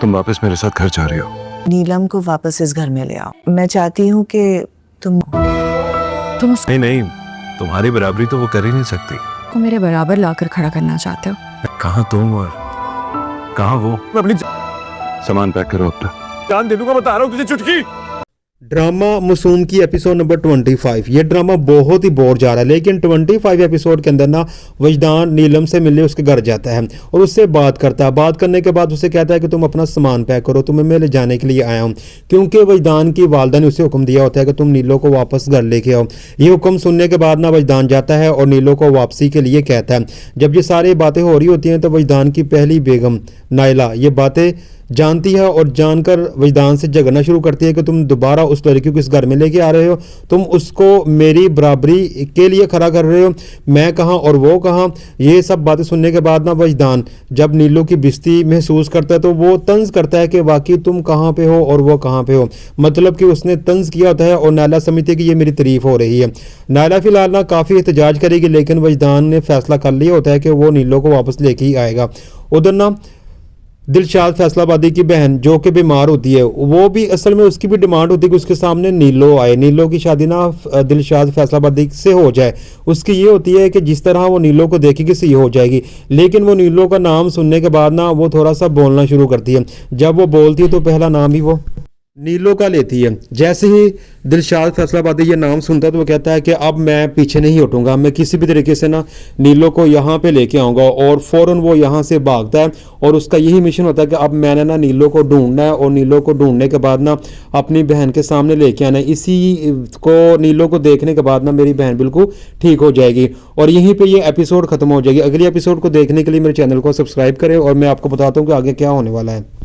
तुम वापस मेरे साथ घर जा रही हो। नीलम को वापस इस घर में ले आओ। मैं चाहती हूँ कि तुम नहीं नहीं, तुम्हारी बराबरी तो वो कर ही नहीं सकती। को मेरे बराबर लाकर खड़ा करना चाहते हो? कहाँ तुम और कहाँ वो। मैं अपनी सामान पैक करो अपना, जान दे दूंगा, बता रहा हूँ तुझे चुटकी। ड्रामा मासूम की एपिसोड नंबर 25। ये ड्रामा बहुत ही बोर जा रहा है, लेकिन 25 एपिसोड के अंदर ना वजदान नीलम से मिलने उसके घर जाता है और उससे बात करता है। बात करने के बाद उसे कहता है कि तुम अपना सामान पैक करो, तुम्हें मैं ले जाने के लिए आया हूँ, क्योंकि वजदान की वालदा ने उसे हुक्म दिया होता है कि तुम नीलो को वापस घर लेके आओ। ये हुक्म सुनने के बाद ना वजदान जाता है और नीलो को वापसी के लिए कहता है। जब ये सारी बातें हो रही होती हैं तो वजदान की पहली बेगम नायला ये बातें जानती है और जानकर वजदान से झगड़ना शुरू करती है कि तुम दोबारा उस लड़की को इस घर में लेके आ रहे हो, तुम उसको मेरी बराबरी के लिए खड़ा कर रहे हो, मैं कहाँ और वो कहाँ। ये सब बातें सुनने के बाद ना वजदान जब नीलो की बेइज्जती महसूस करता है तो वो तंज करता है कि वाकई तुम कहाँ पे हो और वो कहाँ पे हो। मतलब कि उसने तंज किया होता है और नायला समझती है कि ये मेरी तारीफ हो रही है। नायला फिलहाल ना काफ़ी एहतजाज करेगी, लेकिन वजदान ने फैसला कर लिया होता है कि वो नीलो को वापस लेके ही आएगा। उधर ना दिलशाद फैसलाबादी की बहन जो कि बीमार होती है, वो भी असल में उसकी भी डिमांड होती है कि उसके सामने नीलो आए, नीलो की शादी ना दिलशाद फैसलाबादी से हो जाए। उसकी ये होती है कि जिस तरह वो नीलो को देखेगी सही हो जाएगी, लेकिन वो नीलो का नाम सुनने के बाद ना वो थोड़ा सा बोलना शुरू करती है। जब वो बोलती है तो पहला नाम ही वो नीलो का लेती है। जैसे ही दिलशाद फैसलाबादी ये नाम सुनता है तो वो कहता है कि अब मैं पीछे नहीं हटूंगा, मैं किसी भी तरीके से ना नीलो को यहाँ पे लेके आऊँगा, और फ़ौरन वो यहाँ से भागता है और उसका यही मिशन होता है कि अब मैंने ना नीलो को ढूंढना है और नीलो को ढूंढने के बाद ना अपनी बहन के सामने लेके आना है। इसी को नीलो को देखने के बाद ना मेरी बहन बिल्कुल ठीक हो जाएगी और यहीं पर ये एपिसोड ख़त्म हो जाएगी। अगली एपिसोड को देखने के लिए मेरे चैनल को सब्सक्राइब करें और मैं आपको बताता हूँ कि आगे क्या होने वाला है।